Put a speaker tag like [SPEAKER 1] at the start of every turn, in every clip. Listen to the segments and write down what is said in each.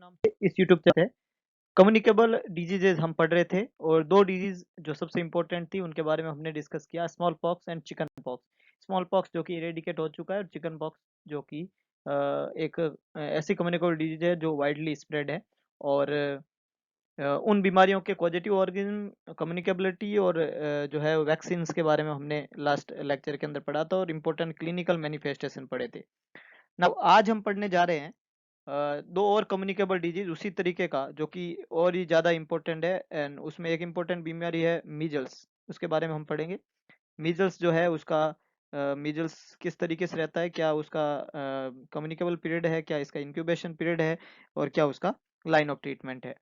[SPEAKER 1] नाम से इस यूट्यूब चैनल है। कम्युनिकेबल डिजीजेज हम पढ़ रहे थे और दो डिजीज जो सबसे इंपॉर्टेंट थी उनके बारे में हमने डिस्कस किया, small pox and chicken pox. Small pox जो कि इरेडिकेट हो चुका है और चिकन पॉक्स जो कि एक ऐसी कम्युनिकेबल डिजीज है जो वाइडली स्प्रेड है और उन बीमारियों के पॉजिटिव ऑर्गेनिज्म कम्युनिकेबिलिटी और जो है वैक्सीन के बारे में हमने लास्ट लेक्चर के अंदर पढ़ा था और इम्पोर्टेंट क्लिनिकल मैनिफेस्टेशन पढ़े थे। नाउ आज हम पढ़ने जा रहे हैं दो और कम्युनिकेबल डिजीज उसी तरीके का जो कि और ही ज़्यादा इम्पोर्टेंट है एंड उसमें एक इम्पोर्टेंट बीमारी है मीजल्स। उसके बारे में हम पढ़ेंगे। मीजल्स जो है उसका मीजल्स किस तरीके से रहता है, क्या उसका कम्युनिकेबल पीरियड है, क्या इसका इंक्यूबेशन पीरियड है और क्या उसका लाइन ऑफ ट्रीटमेंट है।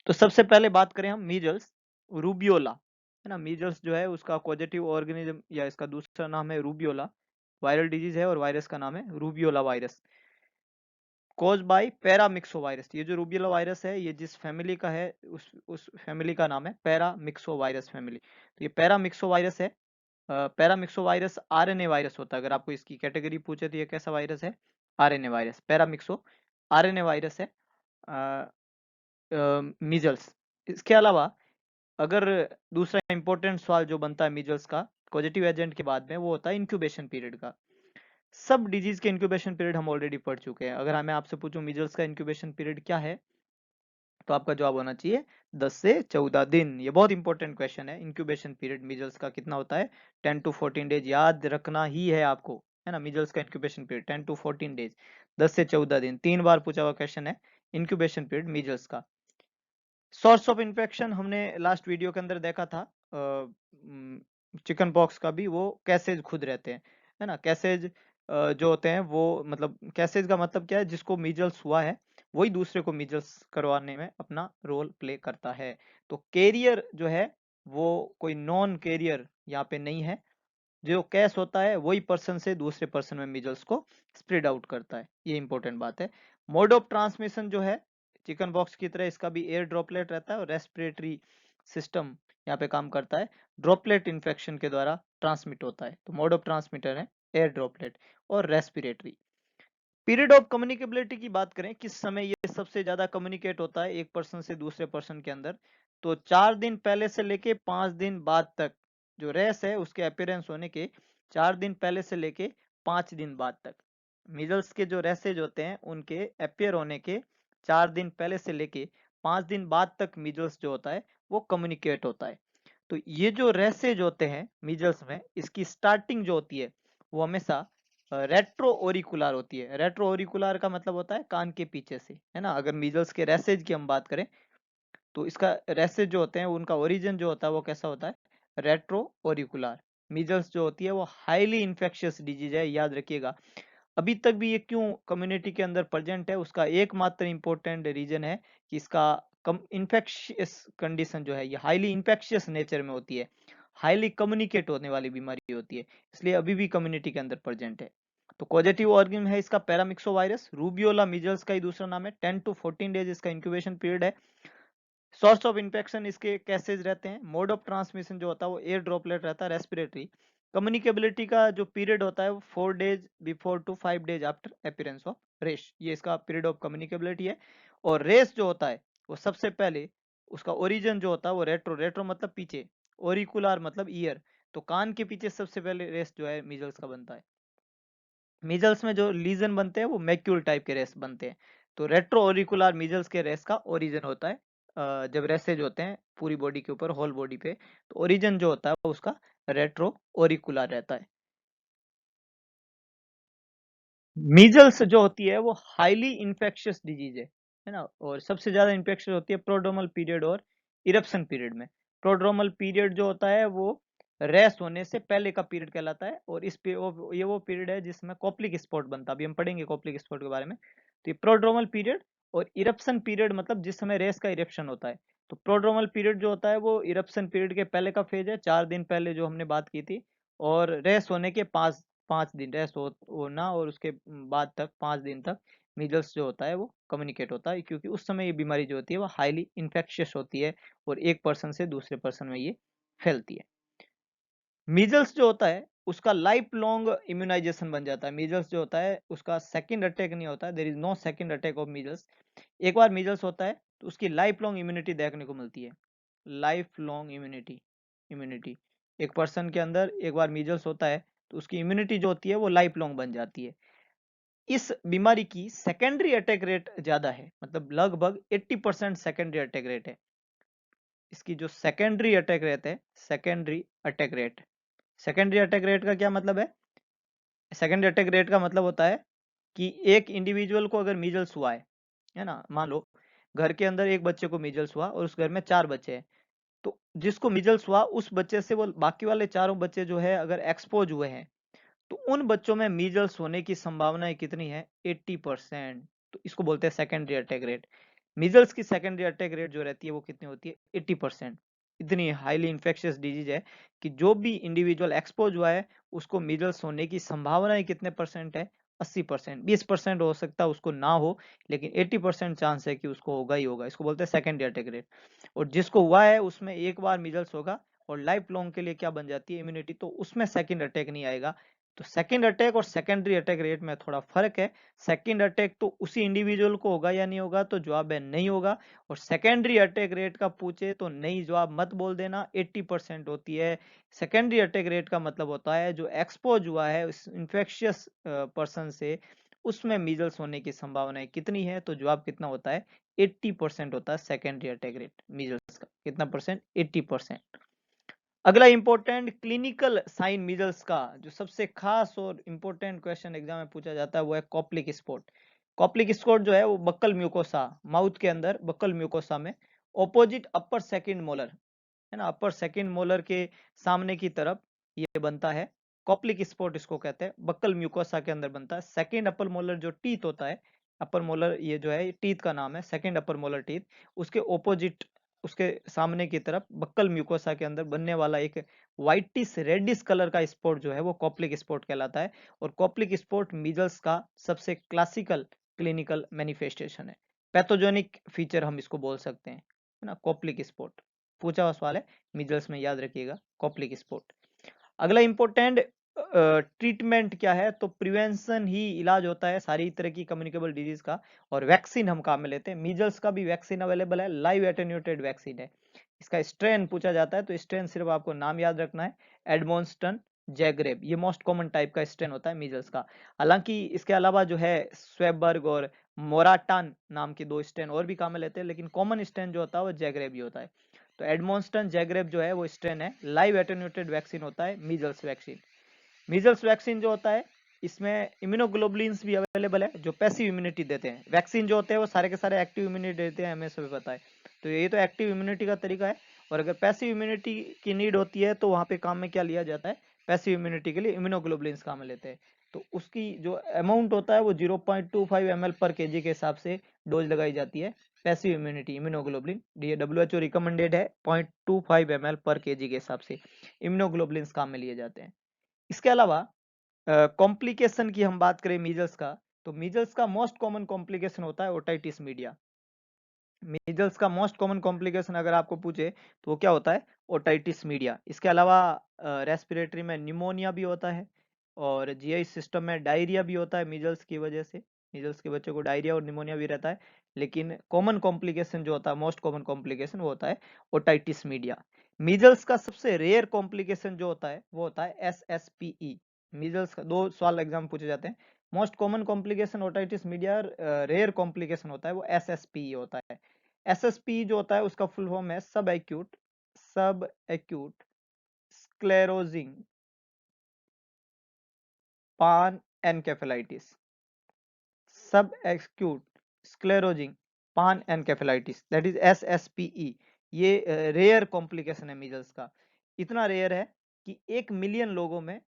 [SPEAKER 1] तो सबसे पहले बात करें हम मीजल्स रूबियोला, है ना। मीजल्स जो है उसका पॉजिटिव ऑर्गेनिज्म या इसका दूसरा नाम है रूबियोला। वायरल डिजीज है और वायरस का नाम है rubeola virus. Caused by paramyxo virus. ये जो रूबियोला वायरस है ये जिस फैमिली का है उस फैमिली का नाम है पैरामिक्सो वायरस फैमिली। तो ये पैरामिक्सो वायरस है। पैरामिक्सो वायरस आरएनए वायरस होता है। अगर आपको इसकी कैटेगरी पूछे तो ये कैसा वायरस है? RNA virus. Paramyxo RNA virus है मीजल्स। इसके अलावा अगर दूसरा इंपॉर्टेंट सवाल जो बनता है मीजल्स का पॉजिटिव एजेंट के बाद में वो होता है इंक्यूबेशन पीरियड का। सब डिजीज के इंक्यूबेशन पीरियड हम ऑलरेडी पढ़ चुके हैं। अगर मैं आपसे पूछूं मीजल्स का इंक्यूबेशन पीरियड क्या है तो आपका जवाब होना चाहिए 10 से 14 दिन। ये बहुत इंपॉर्टेंट क्वेश्चन है। इंक्यूबेशन पीरियड मीजल्स का कितना होता है? 10 to 14 डेज। याद रखना ही है आपको, है ना। मीजल्स का इंक्यूबेशन पीरियड 10 to 14 डेज, 10 से 14 दिन। 3 बार पूछा हुआ क्वेश्चन है इंक्यूबेशन पीरियड मीजल्स का। सोर्स ऑफ इन्फेक्शन हमने लास्ट वीडियो के अंदर देखा था। चिकन पॉक्स का भी वो कैसेज खुद रहते हैं, है ना। कैसेज जो होते हैं वो मतलब कैसेज का मतलब क्या है? जिसको मीजल्स हुआ है वही दूसरे को मीजल्स करवाने में अपना रोल प्ले करता है। तो कैरियर जो है वो कोई नॉन कैरियर यहाँ पे नहीं है। जो कैस होता है वही पर्सन से दूसरे पर्सन में मीजल्स को स्प्रेड आउट करता है। ये इंपॉर्टेंट बात है। मोड ऑफ ट्रांसमिशन जो है चिकन बॉक्स की तरह इसका भी एयर ड्रॉपलेट रहता है और रेस्पिरेटरी सिस्टम यहाँ पे काम करता है। ड्रॉपलेट इन्फेक्शन के द्वारा ट्रांसमिट होता है। तो मोड ऑफ ट्रांसमिटर है एयर ड्रॉपलेट और रेस्पिरेटरी। पीरियड ऑफ कम्युनिकेबिलिटी की बात करें, किस समय ये सबसे ज्यादा कम्युनिकेट होता है एक पर्सन से दूसरे पर्सन के अंदर, तो 4 दिन पहले से लेके 5 दिन बाद तक। जो रेस है उसके अपीयरेंस होने के 4 दिन पहले से लेके 5 दिन बाद तक। मीजल्स के जो रेसेज होते हैं उनके अपियर होने के 4 दिन पहले से लेके 5 दिन बाद तक मीजल्स जो होता है वो कम्युनिकेट होता है। तो ये जो रेसेज होते हैं मीजल्स में, इसकी स्टार्टिंग जो होती है वो हमेशा रेट्रो ओरिकुलर होती है। रेट्रो ओरिकुलर का मतलब होता है कान के पीछे से, है ना। अगर मीजल्स के रेसेज की हम बात करें तो इसका रेसेज जो होते हैं उनका ओरिजिन जो होता है वो कैसा होता है? रेट्रो ओरिकुलर। मीजल्स जो होती है वो हाईली इन्फेक्शियस डिजीज है, याद रखिएगा। अभी तक भी ये क्यों कम्युनिटी के अंदर प्रेजेंट है उसका एकमात्र इंपॉर्टेंट रीजन है कि इसका कम इन्फेक्शियस कंडीशन जो है ये हाईली इन्फेक्शियस नेचर में होती है, हाईली कम्युनिकेट होने वाली बीमारी होती है, इसलिए अभी भी कम्युनिटी के अंदर प्रेजेंट है। तो पॉजिटिव ऑर्गेनिज्म है इसका पैरामिक्सो वायरस। रूबियोला मीजल्स का ही दूसरा नाम है। 10 to 14 डेज इसका इंक्यूबेशन पीरियड है। सोर्स ऑफ इन्फेक्शन इसके कैसेज रहते हैं। मोड ऑफ ट्रांसमिशन जो होता है वो एयर ड्रॉपलेट रहता है, रेस्पिरेटरी। कम्युनिकेबिलिटी का जो पीरियड होता है वो 4 days before to 5 days after appearance of rash. ये इसका पीरियड ऑफ कम्युनिकेबिलिटी है। और रेस जो होता है वो सबसे पहले उसका ओरिजिन जो होता है वो रेट्रो, रेट्रो मतलब पीछे, ओरिकुलर मतलब ईयर। तो कान के पीछे सबसे पहले रेस जो है मीजल्स का बनता है। मीजल्स में जो लीजन बनते हैं वो मैक्यूल टाइप के रेस बनते हैं। तो रेट्रो ओरिकुलर मीजल्स के रेस का ओरिजिन होता है। जब रेसेज होते हैं पूरी बॉडी के ऊपर, होल बॉडी पे, तो ओरिजिन जो होता है वो उसका रेट्रो ओरिकुलर रहता है। मीजल्स जो होती है वो हाईली इन्फेक्शियस डिजीज है ना। और सबसे ज्यादा इन्फेक्शियस होती है प्रोड्रोमल पीरियड और इरप्शन पीरियड में। प्रोड्रोमल पीरियड जो होता है वो रेस होने से पहले का पीरियड कहलाता है और ये वो पीरियड है जिसमें कॉप्लिक स्पॉट बनता है। अभी हम पढ़ेंगे कॉप्लिक स्पॉट के बारे में। तो ये प्रोड्रोमल पीरियड और इरप्शन पीरियड मतलब जिस समय रेस का इरप्शन होता है। तो प्रोड्रोमल पीरियड जो होता है वो इरप्शन पीरियड के पहले का फेज है, 4 दिन पहले जो हमने बात की थी। और रेस होने के 5 दिन रेस्ट होना और उसके बाद तक 5 दिन तक मीजल्स जो होता है वो कम्युनिकेट होता है, क्योंकि उस समय ये बीमारी जो होती है वो हाईली इन्फेक्शियस होती है और एक पर्सन से दूसरे पर्सन में ये फैलती है। मीजल्स जो होता है उसका लाइफ लॉन्ग इम्यूनाइजेशन बन जाता है। मीजल्स जो होता है उसका सेकंड अटैक नहीं होता है, there is no second attack of measles. एक बार मीजल्स होता है तो उसकी लाइफ लॉन्ग इम्यूनिटी देखने को मिलती है। लाइफ लॉन्ग इम्यूनिटी एक पर्सन के अंदर एक बार मीजल्स होता है तो उसकी इम्यूनिटी जो होती है वो लाइफ लॉन्ग बन जाती है। इस बीमारी की सेकेंडरी अटैक रेट ज्यादा है, मतलब लगभग 80% सेकेंडरी अटैक रेट है। इसकी जो सेकेंडरी अटैक रेट है, secondary attack rate, secondary attack rate का क्या मतलब है? सेकेंडरी अटैक रेट का मतलब होता है कि एक इंडिविजुअल को अगर मीजल्स हुआ है ना, मान लो घर के अंदर एक बच्चे को मीजल्स हुआ और उस घर में 4 बच्चे हैं, तो जिसको मीजल्स हुआ उस बच्चे से वो बाकी वाले चारों बच्चे जो है अगर एक्सपोज हुए हैं तो उन बच्चों में मीजल्स होने की संभावना कितनी है? 80%। तो इसको बोलते हैं सेकेंडरी अटैक रेट। मीजल्स की सेकेंडरी अटैक रेट जो रहती है वो कितनी होती है? 80%। इतनी हाईली इन्फेक्शियस डिजीज है कि जो भी इंडिविजुअल एक्सपोज हुआ है उसको मीजल्स होने की संभावना कितने परसेंट है? 80%। 20% हो सकता है उसको ना हो, लेकिन 80% चांस है कि उसको होगा ही होगा। इसको बोलते हैं सेकेंडरी अटैक रेट। और जिसको हुआ है उसमें एक बार मीजल्स होगा और लाइफ लॉन्ग के लिए क्या बन जाती है? इम्यूनिटी। तो उसमें सेकेंड अटैक नहीं आएगा। तो सेकंड अटैक और सेकेंडरी अटैक रेट में थोड़ा फर्क है। सेकंड अटैक तो उसी इंडिविजुअल को होगा या नहीं होगा, तो जवाब है नहीं होगा। और सेकेंडरी अटैक रेट का पूछे तो नहीं जवाब मत बोल देना, 80% होती है। सेकेंडरी अटैक रेट का मतलब होता है जो एक्सपोज हुआ है उस इन्फेक्शियस पर्सन से, उसमें मीजल्स होने की संभावना कितनी है? तो जवाब कितना होता है? 80% होता है सेकेंडरी अटैक रेट मीजल्स का। कितना परसेंट? 80%। अगला इंपॉर्टेंट क्लिनिकल साइन मीजल्स का जो सबसे खास और इंपॉर्टेंट क्वेश्चन एग्जाम में पूछा जाता है वो है कॉप्लिक स्पॉट। कॉप्लिक स्पॉट जो है वो बक्कल म्यूकोसा, माउथ के अंदर बक्कल म्यूकोसा में ऑपोजिट अपर सेकंड मोलर, है ना, अपर सेकंड मोलर के सामने की तरफ ये बनता है। कॉप्लिक स्पॉट इसको कहते हैं, बक्कल म्यूकोसा के अंदर बनता है। सेकंड अपर मोलर जो टीथ होता है, अपर मोलर ये जो है टीथ का नाम है, सेकंड अपर मोलर टीथ, उसके ऑपोजिट, उसके सामने की तरफ बक्कल म्यूकोसा के अंदर बनने वाला एक व्हाइटिश रेडिश कलर का स्पॉट जो है वो कॉप्लिक स्पॉट कहलाता है। और कॉप्लिक स्पॉट मीजल्स का सबसे क्लासिकल क्लिनिकल मैनिफेस्टेशन है। पैथोजेनिक फीचर हम इसको बोल सकते हैं, है ना, कॉप्लिक स्पॉट। पूछा हुआ सवाल है मीजल्स में, याद रखिएगा कॉप्लिक स्पॉट। अगला इंपॉर्टेंट ट्रीटमेंट क्या है? तो प्रिवेंशन ही इलाज होता है सारी तरह की कम्युनिकेबल डिजीज का, और वैक्सीन हम काम में लेते हैं। मीजल्स का भी वैक्सीन अवेलेबल है, लाइव एटेन्यूएटेड वैक्सीन है। इसका स्ट्रेन पूछा जाता है तो स्ट्रेन सिर्फ आपको नाम याद रखना है, एडमोन्स्टन जैग्रेब, ये मोस्ट कॉमन टाइप का स्ट्रेन होता है मीजल्स का। हालांकि इसके अलावा जो है स्वेबर्ग और मोराटान नाम के 2 स्ट्रेन और भी काम में लेते हैं, लेकिन कॉमन स्ट्रेन जो होता है वो जैग्रेब ही होता है। तो एडमोन्स्टन जैग्रेब जो है वो स्ट्रेन है, लाइव एटेन्यूएटेड वैक्सीन होता है मीजल्स वैक्सीन। मीजल्स वैक्सीन जो होता है इसमें इम्यूनोग्लोबुलिन्स भी अवेलेबल है जो पैसिव इम्यूनिटी देते हैं। वैक्सीन जो होते हैं वो सारे के सारे एक्टिव इम्यूनिटी देते हैं, हमें सभी पता है। तो ये तो एक्टिव इम्यूनिटी का तरीका है। और अगर पैसिव इम्यूनिटी की नीड होती है तो वहां पे काम में क्या लिया जाता है? पैसिव इम्यूनिटी के लिए इम्यूनोग्लोबुलिन्स काम में लेते हैं। तो उसकी जो अमाउंट होता है वो 0.25 ml पर केजी के हिसाब से डोज लगाई जाती है। Passive immunity immunoglobulin WHO recommended है 0.25 ml पर केजी के हिसाब से इम्यूनोग्लोबुलिन्स काम में लिए जाते हैं। इसके अलावा कॉम्प्लिकेशन की हम बात करें मीजल्स का, तो मीजल्स का मोस्ट कॉमन कॉम्प्लिकेशन होता है ओटाइटिस मीडिया। मीजल्स का मोस्ट कॉमन कॉम्प्लिकेशन अगर आपको पूछे तो वो क्या होता है? Otitis media. इसके अलावा रेस्पिरेटरी में निमोनिया भी होता है, और जीआई सिस्टम में डायरिया भी होता है मीजल्स की वजह से। मीजल्स के बच्चों को डायरिया और निमोनिया भी रहता है, लेकिन कॉमन कॉम्प्लिकेशन जो होता है, मोस्ट कॉमन कॉम्प्लिकेशन, वो होता है ओटाइटिस मीडिया। मीजल्स का सबसे रेयर कॉम्प्लिकेशन जो होता है वो होता है SSPE। मीजल्स का 2 सवाल एग्जाम पूछे जाते हैं, most common complication otitis media, rare complication होता है वो SSPE होता है। SSPE जो होता है उसका फुल फॉर्म है सब एक्यूट स्क्लेरोजिंग पान एनकेफेलाइटिस। सब एक्यूट स्क्लेरोजिंग पान एनकेफेलाइटिस, दैट इज SSPE। ये रेयर कॉम्प्लिकेशन है मीजल्स का। इतना रेयर है कि 1 मिलियन लोगों में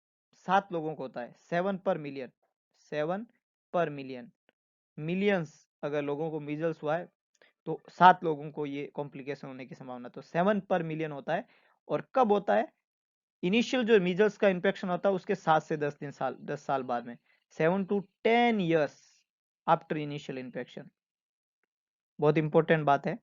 [SPEAKER 1] 7 लोगों को होता है। 7 पर मिलियन, 7 पर मिलियन, मिलियंस अगर लोगों को मीजल्स हुआ है तो 7 लोगों को ये कॉम्प्लिकेशन होने की संभावना। तो 7 पर मिलियन होता है। और कब होता है? इनिशियल जो मीजल्स का इन्फेक्शन होता है उसके 7 से 10 साल बाद में, 7 to 10 years after initial infection. बहुत इंपॉर्टेंट बात है।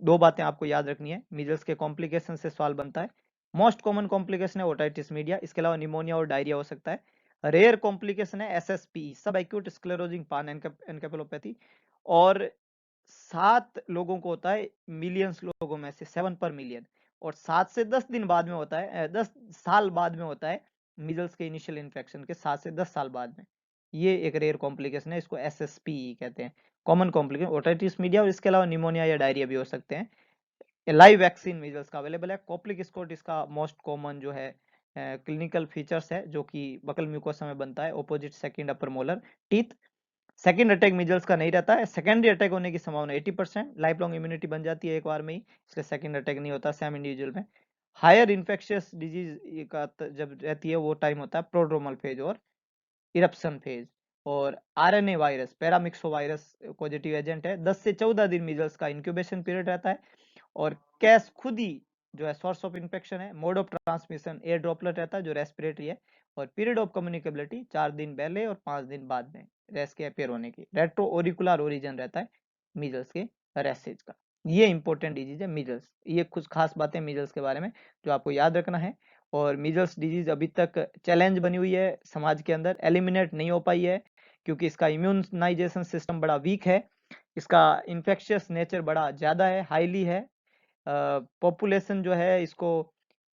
[SPEAKER 1] 2 बातें आपको याद रखनी है, मीजल्स के कॉम्प्लिकेशन से सवाल बनता है। मोस्ट कॉमन कॉम्प्लिकेशन है ओटाइटिस मीडिया, इसके अलावा निमोनिया और डायरिया हो सकता है। रेयर कॉम्प्लिकेशन है SSPE, सब एक्यूट स्क्लेरोजिंग पान एनकेफेलोपैथी, और 7 लोगों को होता है मिलियंस लोगों में से, 7 पर मिलियन, और 7 से 10 दिन बाद में होता है, 10 साल बाद में होता है मीजल्स के इनिशियल इन्फेक्शन के 7 से 10 साल बाद में। ये एक रेयर कॉम्प्लिकेशन है, इसको SSPE कहते हैं, कॉमन कॉम्प्लिकेशन ओटाइटिस मीडिया, और इसके अलावा निमोनिया या डायरिया भी हो सकते हैं। लाइव वैक्सीन मीजल्स का अवेलेबल है। कोप्लिक स्कोट इसका मोस्ट कॉमन जो है क्लिनिकल फीचर्स है, जो कि बकल म्यूकोसा में बनता है, ऑपोजिट सेकंड अपर molar teeth. Second attack measles का नहीं रहता है, सेकेंडरी अटैक होने की संभावना 80%, लाइफ लॉन्ग इम्यूनिटी बन जाती है एक बार में ही, इसलिए सेकंड अटैक नहीं होता सेम इंडिविजुअल में। हायर इन्फेक्शियस डिजीज का जब रहती है वो टाइम होता है प्रोड्रोमल फेज और इरप्शन फेज। और RNA virus, paramyxo virus positive agent है, 10 से 14 दिन मीजल्स का इंक्यूबेशन पीरियड रहता है। और कैस खुद ही जो है सोर्स ऑफ इन्फेक्शन है। Mode of transmission air droplet रहता है जो रेस्पिरेटरी है। और पीरियड ऑफ कम्युनिकेबिलिटी 4 दिन पहले और 5 दिन बाद में रेस के अपेयर होने की। रेट्रो ओरिकुलर ओरिजिन रहता है मीजल्स के रेसेज का। ये इंपॉर्टेंट डिजीज है मीजल्स। ये कुछ खास बातें मीजल्स के बारे में जो आपको याद रखना है। और मीजल्स डिजीज अभी तक चैलेंज बनी हुई है समाज के अंदर, एलिमिनेट नहीं हो पाई है, क्योंकि इसका इम्यूनाइजेशन सिस्टम बड़ा वीक है, इसका इन्फेक्शियस नेचर बड़ा ज़्यादा है, हाईली है। पॉपुलेशन जो है इसको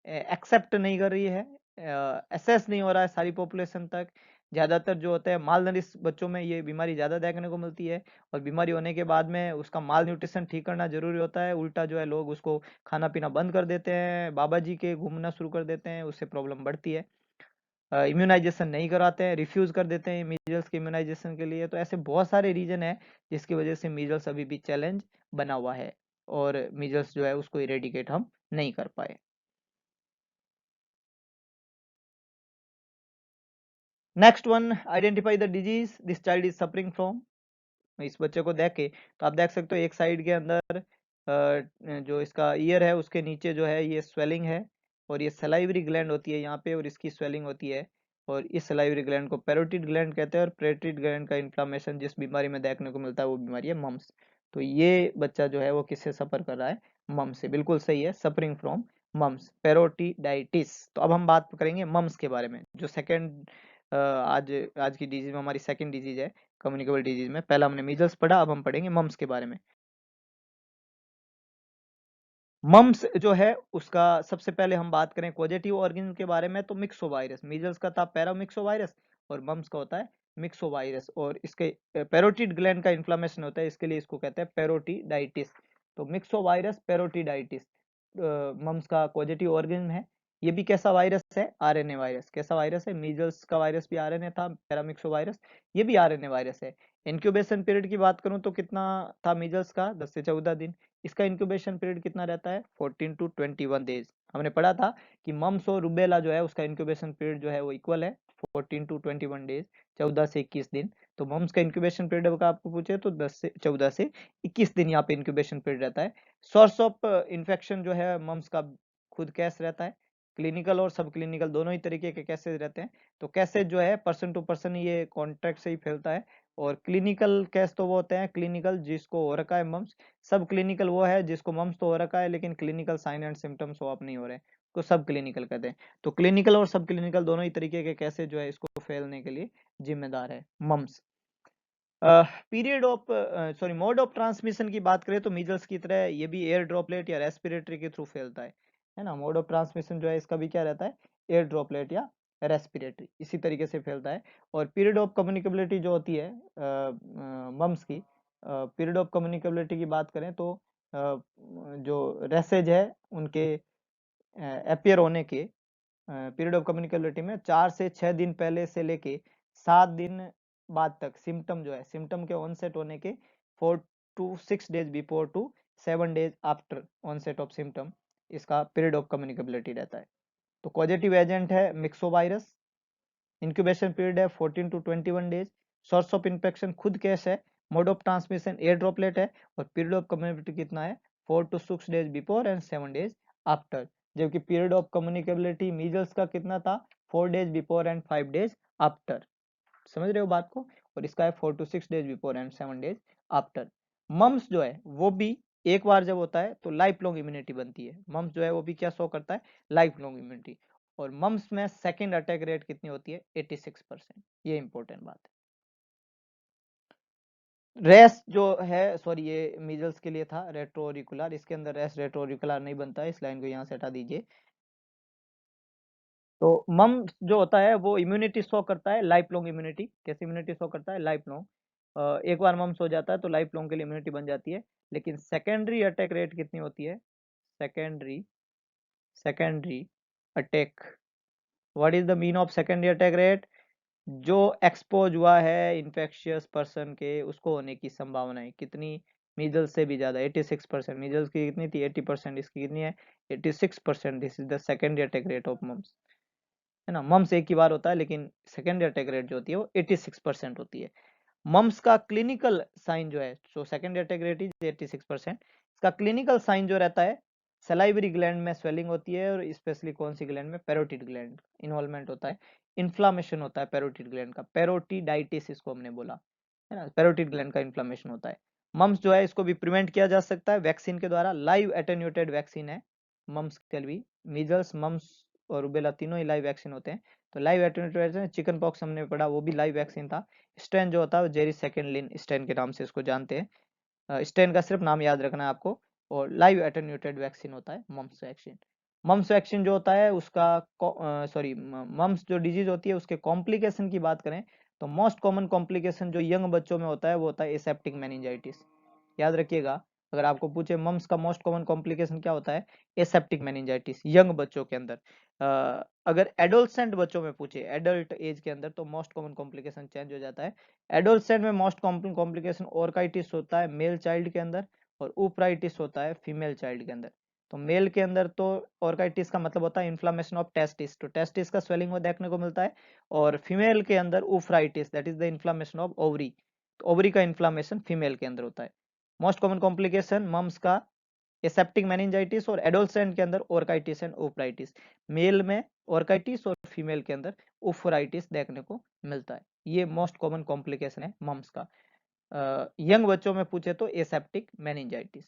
[SPEAKER 1] एक्सेप्ट नहीं कर रही है, एसेस नहीं हो रहा है सारी पॉपुलेशन तक। ज़्यादातर जो होता है माल नरिश बच्चों में ये बीमारी ज़्यादा देखने को मिलती है, और बीमारी होने के बाद में उसका माल न्यूट्रिशन ठीक करना जरूरी होता है। उल्टा जो है लोग उसको खाना पीना बंद कर देते हैं, बाबा जी के घूमना शुरू कर देते हैं, उससे प्रॉब्लम बढ़ती है। इम्यूनाइजेशन नहीं कराते हैं, रिफ्यूज कर देते हैं मीजल्स के इम्यूनाइजेशन के लिए। तो ऐसे बहुत सारे रीजन है जिसकी वजह से मीजल्स अभी भी चैलेंज बना हुआ है, और मीजल्स जो है उसको इरेडिकेट हम नहीं कर पाए। Next one, identify the disease this child is suffering from. इस बच्चे को देख के तो आप देख सकते हो एक साइड के अंदर जो इसका ईयर है उसके नीचे जो है ये स्वेलिंग है, और ये सलाइवरी ग्लैंड होती है यहाँ पे, और इसकी स्वेलिंग होती है। और इस सलाइवरी ग्लैंड को पैरोटिड ग्लैंड कहते हैं, और पैरोटिड ग्लैंड का इन्फ्लामेशन जिस बीमारी में देखने को मिलता है वो बीमारी है मम्स। तो ये बच्चा जो है वो किससे सफर कर रहा है? मम्स से। बिल्कुल सही है, सफरिंग फ्रॉम मम्स, पेरोटिडाइटिस। तो अब हम बात करेंगे मम्स के बारे में, जो सेकेंड आज आज की डिजीज में हमारी सेकेंड डिजीज है कम्युनिकेबल डिजीज में। पहला हमने मीजल्स पढ़ा, अब हम पढ़ेंगे मम्स के बारे में। मम्स जो है उसका सबसे पहले हम बात करें पॉजिटिव ऑर्गेनिज्म के बारे में, तो मिक्सो वायरस। मीजल्स का था पैरामिक्सो वायरस, और मम्स का होता है मिक्सो वायरस। और इसके पैरोटिड ग्लैंड का इन्फ्लामेशन होता है, इसके लिए इसको कहते हैं पैरोटिडाइटिस। तो मिक्सो वायरस, पैरोटिडाइटिस मम्स का पॉजिटिव ऑर्गेनिज्म है। ये भी कैसा वायरस है? RNA virus. कैसा वायरस है? मीजल्स का वायरस भी आरएनए था, पैरामिक्सो वायरस ये भी आरएनए वायरस है। इंक्यूबेशन पीरियड की बात करूं तो कितना था मीजल्स का? 10 से 14 दिन। इसका इंक्यूबेशन पीरियड कितना रहता है? 14 टू 21 डेज। हमने पढ़ा था कि मम्स और रुबेला जो है उसका इंक्यूबेशन पीरियड जो है वो इक्वल है, 14 टू 21 डेज, 14 से 21 दिन। तो मम्स का इंक्यूबेशन पीरियड का आपको पूछे तो 14 से 21 दिन यहाँ पे इंक्यूबेशन पीरियड रहता है। सोर्स ऑफ इन्फेक्शन जो है मम्स का खुद कैसे रहता है, क्लिनिकल और सब क्लिनिकल दोनों ही तरीके के कैसेज रहते हैं। तो कैसेज जो है पर्सन टू पर्सन ये कॉन्ट्रैक्ट से ही फैलता है। और क्लिनिकल केस तो वो होते हैं क्लिनिकल जिसको हो रखा है मम्स। सब क्लिनिकल वो है जिसको मम्स तो हो रखा है लेकिन clinical sign and symptoms show up नहीं हो रहे, तो सब क्लिनिकल कहते हैं। तो क्लिनिकल और सब क्लिनिकल दोनों ही तरीके के कैसे जो है इसको फैलने के लिए जिम्मेदार है mumps. Period of sorry mode of transmission की बात करें तो मीजल्स की तरह ये भी एयर ड्रॉपलेट या रेस्पिरेटरी के थ्रू फैलता है ना। मोड ऑफ ट्रांसमिशन जो है इसका भी क्या रहता है? एयर ड्रॉपलेट या रेस्पिरेटरी, इसी तरीके से फैलता है। और पीरियड ऑफ कम्युनिकेबिलिटी जो होती है मम्स की, पीरियड ऑफ कम्युनिकेबिलिटी की बात करें तो जो रेसेज है उनके अपियर होने के पीरियड ऑफ कम्युनिकेबिलिटी में 4 से 6 दिन पहले से लेके 7 दिन बाद तक सिम्टम जो है, सिम्टम के ऑनसेट होने के 4 to 6 days before to 7 days after onset of symptom, इसका पीरियड ऑफ कम्युनिकेबिलिटी रहता है। तो पॉजिटिव एजेंट है मिक्सोवायरस, इंक्यूबेशन पीरियड है 14 to 21 days. Source of infection खुद केस है, mode of transmission air droplet है, और पीरियड ऑफ कम्युनिकेबिलिटी कितना है? 4 to 6 days before and 7 days after. जबकि पीरियड ऑफ कम्युनिकेबिलिटी मीजल्स का कितना था? 4 days before and 5 days after. समझ रहे हो बात को? और इसका है 4 to 6 days before and 7 days after. Mumps जो है वो भी एक बार जब होता है तो लाइफ लॉन्ग इम्यूनिटी बनती है। मम्स जो है वो भी क्या शो करता है, लाइफ लॉन्ग इम्यूनिटी। और मम्स में सेकेंड अटैक रेट कितनी होती है, 86%। ये इंपॉर्टेंट बात है। रेस जो है, सॉरी ये मीजल्स के लिए था, रेट्रोरिकुलर, इसके अंदर रेस रेट्रोरिकुलर नहीं बनता है, इस लाइन को यहाँ से हटा दीजिए। तो मम्स जो होता है वो इम्यूनिटी शो करता है, लाइफ लॉन्ग इम्यूनिटी। कैसे इम्यूनिटी शो करता है, लाइफ लॉन्ग। एक बार मम्स हो जाता है तो लाइफ लॉन्ग के लिए इम्यूनिटी बन जाती है। लेकिन सेकेंडरी अटैक रेट कितनी होती है, secondary secondary attack, what is the mean of secondary attack rate, जो एक्सपोज हुआ है इन्फेक्शियस पर्सन के, उसको होने की संभावना है कितनी, मीजल्स से भी ज्यादा, 86%। मीजल्स की कितनी थी, 80%, इसकी कितनी है, 86%। This is the secondary attack rate of mumps, है ना। मम्स एक ही बार होता है, लेकिन सेकेंडरी अटैक रेट जो होती है वो 86% होती है। मम्स का क्लिनिकल साइन जो है, so secondary attack rate is 86%। इसका क्लिनिकल साइन जो रहता है, सलाइवरी ग्लैंड में स्वेलिंग होती है, और स्पेशली कौन सी ग्लैंड में, पैरोटिड ग्लैंड इन्वॉल्वमेंट होता है, इन्फ्लामेशन होता है पैरोटिड ग्लैंड का, पैरोटिडाइटिस इसको हमने बोला, है ना, पैरोटिड ग्लैंड का इन्फ्लामेशन होता है। मम्स जो है इसको भी प्रिवेंट किया जा सकता है वैक्सीन के द्वारा, लाइव एटेन्यूएटेड वैक्सीन है मम्स के लिए। मीजल्स, मम्स और रूबेला तीनों ही लाइव वैक्सीन होते हैं। तो लाइव एटेन्यूएटेड, चिकन पॉक्स हमने पढ़ा, वो भी लाइव वैक्सीन था। स्ट्रेन जो होता है वो जेरी सेकेंड लिन स्ट्रेन के नाम से इसको जानते हैं। स्ट्रेन का सिर्फ नाम याद रखना है आपको। और लाइव एटेन्यूएटेड वैक्सीन होता है मम्स वैक्सीन। मम्स वैक्सीन जो होता है उसका, सॉरी, मम्स जो डिजीज होती है उसके कॉम्प्लिकेशन की बात करें तो मोस्ट कॉमन कॉम्प्लिकेशन जो यंग बच्चों में होता है वो होता है एसेप्टिक मेनिंजाइटिस। याद रखिएगा, अगर आपको पूछे मम्स का मोस्ट कॉमन कॉम्प्लिकेशन क्या होता है, एसेप्टिक मेनिंजाइटिस यंग बच्चों के अंदर। अगर एडोलसेंट बच्चों में पूछे, एडल्ट एज के अंदर, तो मोस्ट कॉमन कॉम्प्लिकेशन चेंज हो जाता है। एडोलसेंट में मोस्ट कॉमन कॉम्प्लिकेशन ऑर्काइटिस होता है मेल चाइल्ड के अंदर, और ऊपराइटिस होता है फीमेल चाइल्ड के अंदर। तो मेल के अंदर तो ऑर्काइटिस का मतलब होता है इन्फ्लामेशन ऑफ टेस्टिस, तो टेस्टिस का स्वेलिंग वो देखने को मिलता है। और फीमेल के अंदर oophoritis, that is the inflammation of ovary, तो ओवरी का इन्फ्लामेशन फीमेल के अंदर होता है। मोस्ट कॉमन कॉम्प्लिकेशन मम्स का एसेप्टिक मेनिंजाइटिस, और एडोलसेंट के अंदर ऑर्काइटिस एंड ऊफराइटिस। मेल में ऑर्काइटिस और फीमेल के अंदर ऊफराइटिस देखने को मिलता है। ये मोस्ट कॉमन कॉम्प्लिकेशन है मम्स का। यंग बच्चों में पूछे तो एसेप्टिक मेनिंजाइटिस।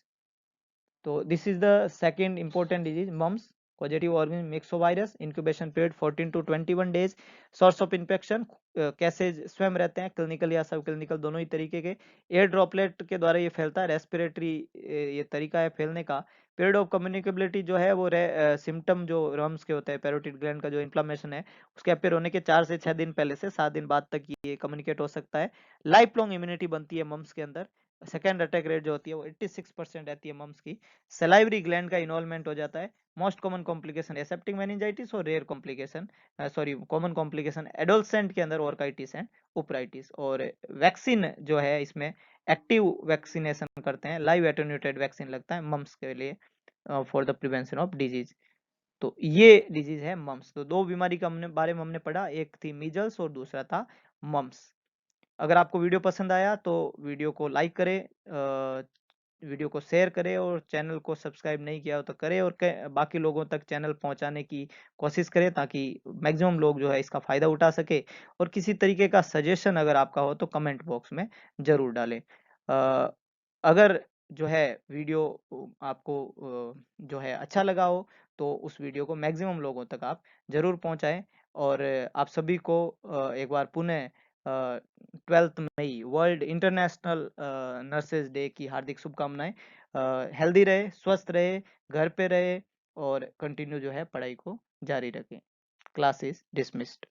[SPEAKER 1] तो this is the second important disease, mumps. Positive organism myxovirus, incubation period 14 to 21 days. Source of infection, कैसे स्वयं रहते हैं, क्लिनिकल या सब क्लिनिकल दोनों ही तरीके के। एयर ड्रॉपलेट के द्वारा ये फैलता है, रेस्पिरेटरी ये तरीका है फैलने का। पीरियड ऑफ कम्युनिकेबिलिटी जो है वो सिम्टम जो रम्स के होते हैं, पैरोटिड ग्लैंड का जो इन्फ्लामेशन है उसके अपेयर होने के 4 से 6 दिन पहले से 7 दिन बाद तक ये कम्युनिकेट हो सकता है। लाइफ लॉन्ग इम्यूनिटी बनती है मम्स के अंदर। सेकेंड अटैक रेट जो होती है वो 86% रहती है मम्स की। सलाइवरी ग्लैंड का इन्वॉल्वमेंट हो जाता है। Most common complication aseptic meningitis, और rare complication, sorry, common complication adolescent के अंदर ऑर्काइटिस एंड ऊपराइटिस। और वैक्सीन जो है इसमें एक्टिव वैक्सीनेशन करते हैं, लाइव एटेन्यूएटेड वैक्सीन लगता है मम्स के लिए for the prevention of disease. तो ये डिजीज है मम्स। तो दो बीमारी का हमने बारे में हमने पढ़ा, एक थी मीजल्स और दूसरा था मम्स। अगर आपको वीडियो पसंद आया तो वीडियो को लाइक करें, वीडियो को शेयर करें, और चैनल को सब्सक्राइब नहीं किया हो तो करें, और बाकी लोगों तक चैनल पहुंचाने की कोशिश करें ताकि मैक्सिमम लोग जो है इसका फायदा उठा सके। और किसी तरीके का सजेशन अगर आपका हो तो कमेंट बॉक्स में जरूर डालें। अगर जो है वीडियो आपको जो है अच्छा लगा हो तो उस वीडियो को मैक्सिमम लोगों तक आप जरूर पहुंचाएं। और आप सभी को एक बार पुनः 12 मई वर्ल्ड इंटरनेशनल नर्सेज डे की हार्दिक शुभकामनाएं। हेल्दी रहे, स्वस्थ रहे, घर पे रहे, और कंटिन्यू जो है पढ़ाई को जारी रखें। Class is dismissed.